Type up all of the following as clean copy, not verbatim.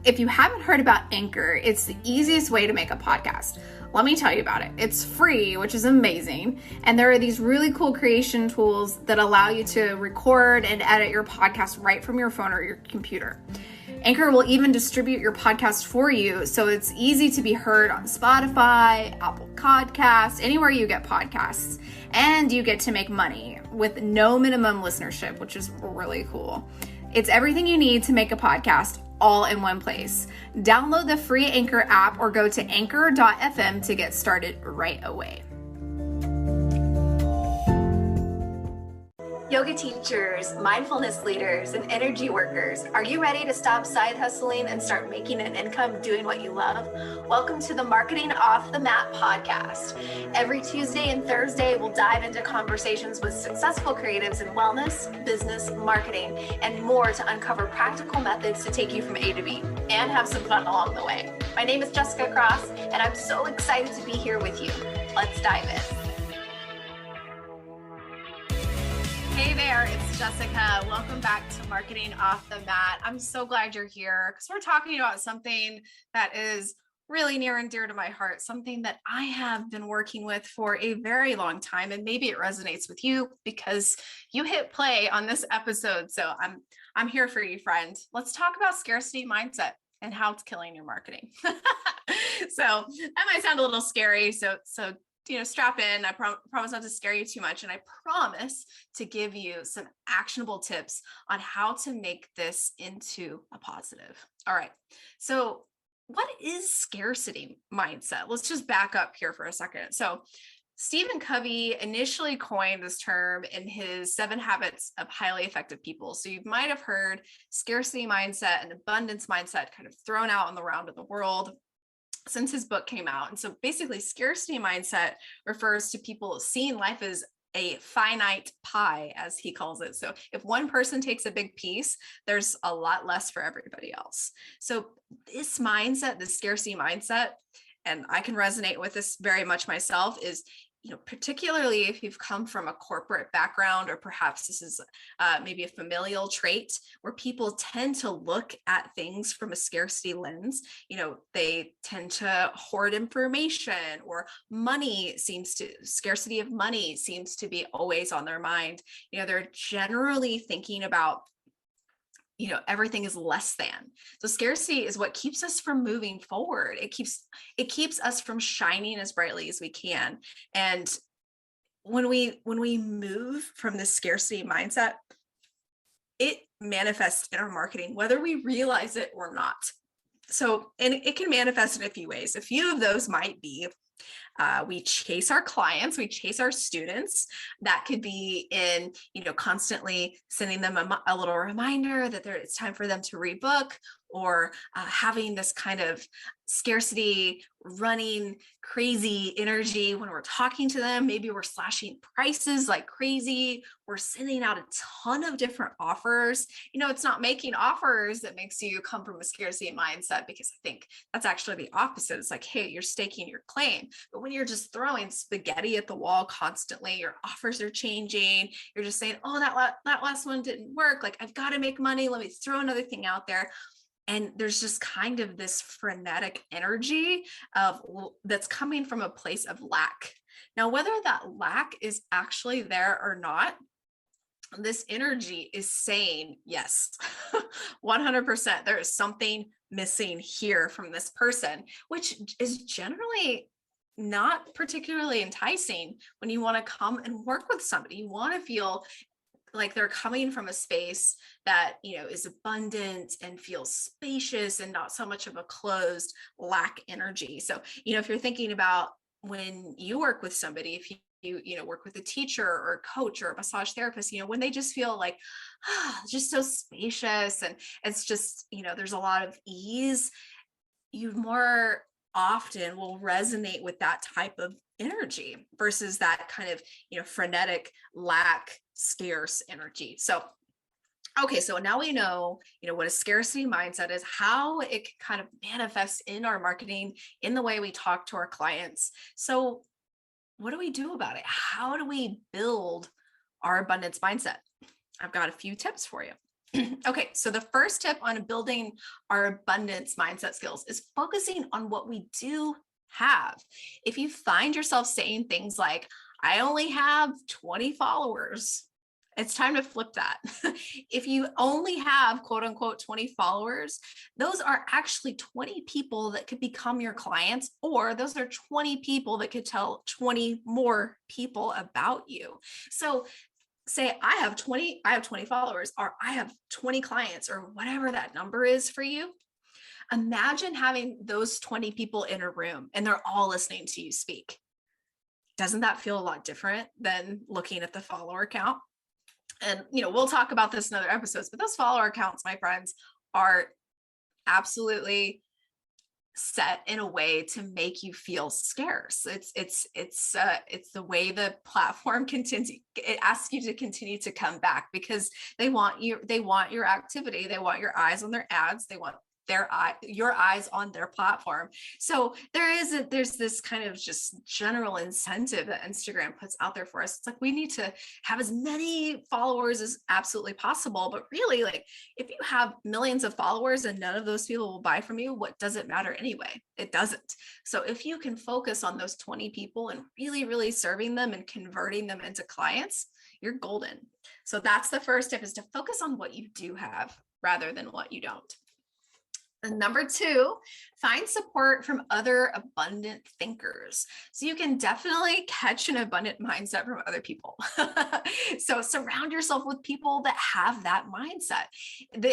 If you haven't heard about Anchor, it's the easiest way to make a podcast. Let me tell you about it. It's free, which is amazing. And there are these really cool creation tools that allow you to record and edit your podcast right from your phone or your computer. Anchor will even distribute your podcast for you, so it's easy to be heard on Spotify, Apple Podcasts, anywhere you get podcasts. And you get to make money with no minimum listenership, which is really cool. It's everything you need to make a podcast all in one place. Download the free Anchor app or go to anchor.fm to get started right away. Yoga teachers, mindfulness leaders, and energy workers, are you ready to stop side hustling and start making an income doing what you love? Welcome to the Marketing Off the Mat podcast. Every Tuesday and Thursday, we'll dive into conversations with successful creatives in wellness, business, marketing, and more to uncover practical methods to take you from A to B and have some fun along the way. My name is Jessica Cross, and I'm so excited to be here with you. Let's dive in. Hey there, it's Jessica. Welcome back to Marketing Off the Mat. I'm so glad you're here because we're talking about something that is really near and dear to my heart, something that I have been working with for a very long time, and maybe it resonates with you because you hit play on this episode. So I'm here for you, friend. Let's talk about scarcity mindset and how it's killing your marketing. So that might sound a little scary. So strap in. I promise not to scare you too much. And I promise to give you some actionable tips on how to make this into a positive. All right. So what is scarcity mindset? Let's just back up here for a second. So Stephen Covey initially coined this term in his 7 Habits of Highly Effective People. So you might have heard scarcity mindset and abundance mindset kind of thrown out on the round of the world since his book came out. And so basically scarcity mindset refers to people seeing life as a finite pie, as he calls it. So if one person takes a big piece, there's a lot less for everybody else. So this mindset, the scarcity mindset, and I can resonate with this very much myself, is particularly if you've come from a corporate background, or perhaps this is maybe a familial trait where people tend to look at things from a scarcity lens. They tend to hoard information, or scarcity of money seems to be always on their mind. They're generally thinking about everything is less than. So scarcity is what keeps us from moving forward. It keeps us from shining as brightly as we can. And when we move from this scarcity mindset, it manifests in our marketing, whether we realize it or not. So, and it can manifest in a few ways. A few of those might be we chase our clients, we chase our students. That could be in, constantly sending them a little reminder that it's time for them to rebook, or having this kind of scarcity running crazy energy when we're talking to them. Maybe we're slashing prices like crazy. We're sending out a ton of different offers. It's not making offers that makes you come from a scarcity mindset, because I think that's actually the opposite. It's like, hey, you're staking your claim. But when you're just throwing spaghetti at the wall constantly, your offers are changing. You're just saying, oh, that last one didn't work. Like, I've got to make money. Let me throw another thing out there. And there's just kind of this frenetic energy that's coming from a place of lack. Now, whether that lack is actually there or not, this energy is saying, yes, 100%, there is something missing here from this person, which is generally not particularly enticing when you want to come and work with somebody. You want to feel like they're coming from a space that, is abundant and feels spacious and not so much of a closed lack energy. So, if you're thinking about when you work with somebody, if you work with a teacher or a coach or a massage therapist, when they just feel like, just so spacious, and it's just, there's a lot of ease, you more often will resonate with that type of energy versus that kind of, frenetic lack, scarce energy. So, okay, so now we know, what a scarcity mindset is, how it can kind of manifest in our marketing, in the way we talk to our clients. So what do we do about it? How do we build our abundance mindset? I've got a few tips for you. Okay, so the first tip on building our abundance mindset skills is focusing on what we do have. If you find yourself saying things like, I only have 20 followers, it's time to flip that. If you only have quote unquote 20 followers, those are actually 20 people that could become your clients, or those are 20 people that could tell 20 more people about you. So say I have 20 followers, or I have 20 clients, or whatever that number is for you. Imagine having those 20 people in a room and they're all listening to you speak. Doesn't that feel a lot different than looking at the follower count? And we'll talk about this in other episodes, but those follower counts, my friends, are absolutely set in a way to make you feel scarce. It's the way the platform continues. It asks you to continue to come back because they want your activity. They want your eyes on their ads. They want your eyes on their platform. So there's this kind of just general incentive that Instagram puts out there for us. It's like we need to have as many followers as absolutely possible. But really, like, if you have millions of followers and none of those people will buy from you, what does it matter anyway? It doesn't. So if you can focus on those 20 people and really, really serving them and converting them into clients, you're golden. So that's the first tip, is to focus on what you do have rather than what you don't. And number 2, find support from other abundant thinkers. So you can definitely catch an abundant mindset from other people. So surround yourself with people that have that mindset.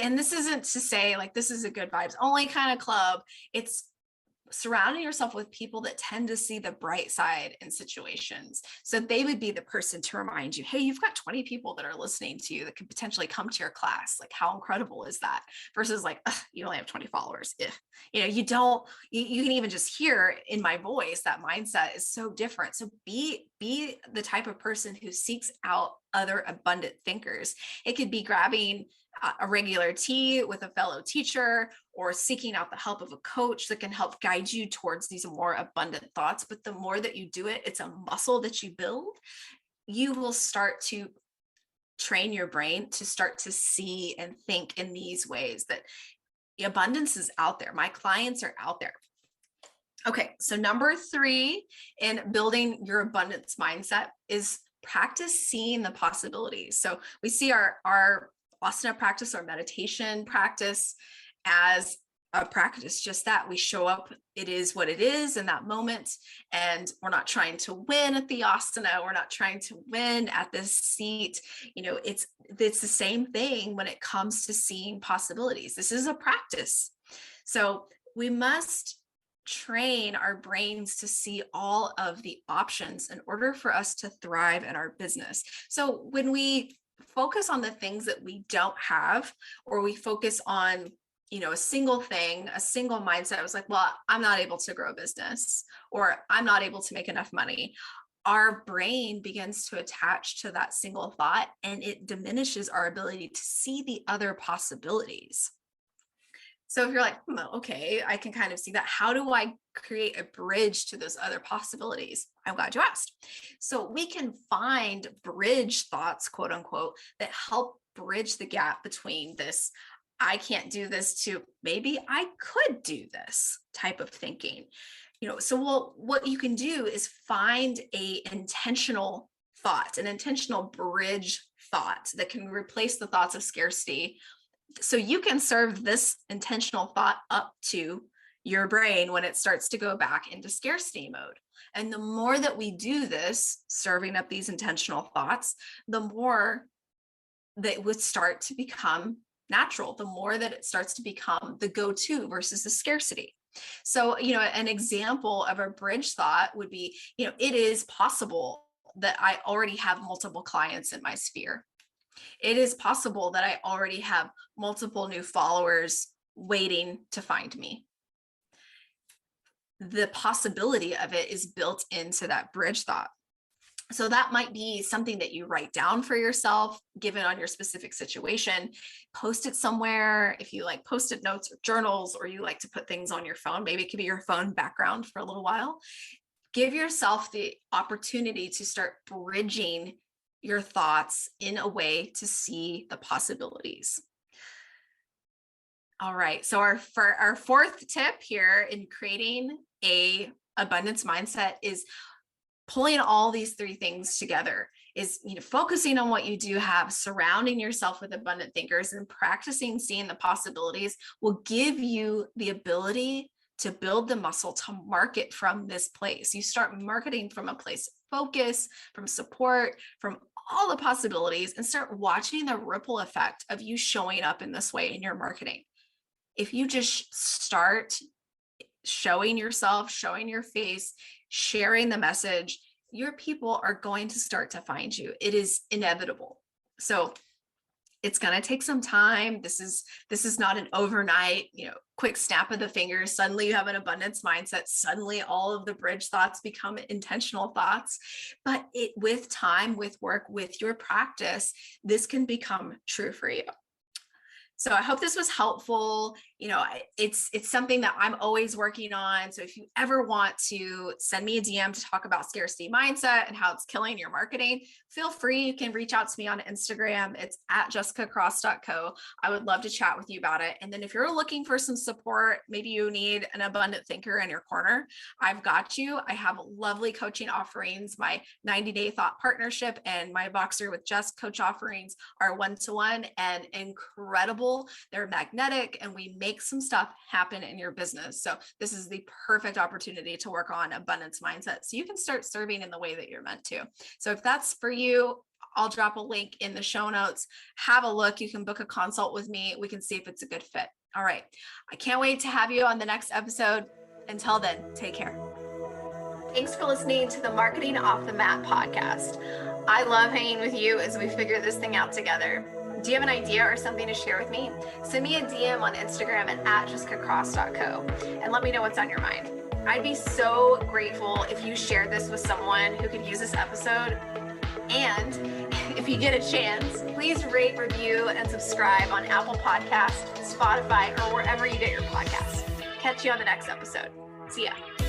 And this isn't to say like this is a good vibes only kind of club. It's surrounding yourself with people that tend to see the bright side in situations. So they would be the person to remind you, hey, you've got 20 people that are listening to you that could potentially come to your class. Like, how incredible is that? Versus like, you only have 20 followers. You can even just hear in my voice, that mindset is so different. So be the type of person who seeks out other abundant thinkers. It could be grabbing a regular tea with a fellow teacher, or seeking out the help of a coach that can help guide you towards these more abundant thoughts. But the more that you do it, it's a muscle that you build. You will start to train your brain to start to see and think in these ways, that the abundance is out there. My clients are out there. Okay, so number 3 in building your abundance mindset is practice seeing the possibilities. So we see our asana practice, our meditation practice, as a practice, just that we show up, it is what it is in that moment, and we're not trying to win at the asana, we're not trying to win at this seat. It's the same thing when it comes to seeing possibilities. This is a practice. So we must train our brains to see all of the options in order for us to thrive in our business. So when we focus on the things that we don't have, or we focus on a single thing, a single mindset, I was like, well, I'm not able to grow a business, or I'm not able to make enough money. Our brain begins to attach to that single thought, and it diminishes our ability to see the other possibilities. So if you're like, okay, I can kind of see that. How do I create a bridge to those other possibilities? I'm glad you asked. So we can find bridge thoughts, quote unquote, that help bridge the gap between this, I can't do this, to maybe I could do this type of thinking. So what you can do is find a intentional thought, an intentional bridge thought that can replace the thoughts of scarcity. So you can serve this intentional thought up to your brain when it starts to go back into scarcity mode. And the more that we do this, serving up these intentional thoughts, the more that would start to become natural, the more that it starts to become the go-to versus the scarcity. So, an example of a bridge thought would be, it is possible that I already have multiple clients in my sphere. It is possible that I already have multiple new followers waiting to find me. The possibility of it is built into that bridge thought. So that might be something that you write down for yourself, given on your specific situation. Post it somewhere. If you like post-it notes or journals, or you like to put things on your phone, maybe it could be your phone background for a little while. Give yourself the opportunity to start bridging your thoughts in a way to see the possibilities. All right. So our fourth tip here in creating a abundance mindset is pulling all these three things together, is, focusing on what you do have, surrounding yourself with abundant thinkers, and practicing seeing the possibilities will give you the ability to build the muscle to market from this place. You start marketing from a place of focus, from support, from all the possibilities, and start watching the ripple effect of you showing up in this way in your marketing. If you just start showing yourself, showing your face, sharing the message, your people are going to start to find you. It is inevitable. So it's going to take some time. This is not an overnight, quick snap of the fingers. Suddenly you have an abundance mindset. Suddenly all of the bridge thoughts become intentional thoughts. But with time, with work, with your practice, this can become true for you. So I hope this was helpful. It's something that I'm always working on. So if you ever want to send me a DM to talk about scarcity mindset and how it's killing your marketing, feel free. You can reach out to me on Instagram. It's at jessicacross.co. I would love to chat with you about it. And then if you're looking for some support, maybe you need an abundant thinker in your corner, I've got you. I have lovely coaching offerings. My 90-day thought partnership and my Boxer with Jess coach offerings are one-to-one and incredible. They're magnetic, and we make some stuff happen in your business. So this is the perfect opportunity to work on abundance mindset so you can start serving in the way that you're meant to. So if that's for you, I'll drop a link in the show notes. Have a look. You can book a consult with me. We can see if it's a good fit. All right. I can't wait to have you on the next episode. Until then, take care. Thanks for listening to the Marketing Off the Mat podcast. I love hanging with you as we figure this thing out together. Do you have an idea or something to share with me? Send me a DM on Instagram at jessicacross.co and let me know what's on your mind. I'd be so grateful if you shared this with someone who could use this episode. And if you get a chance, please rate, review, and subscribe on Apple Podcasts, Spotify, or wherever you get your podcasts. Catch you on the next episode. See ya.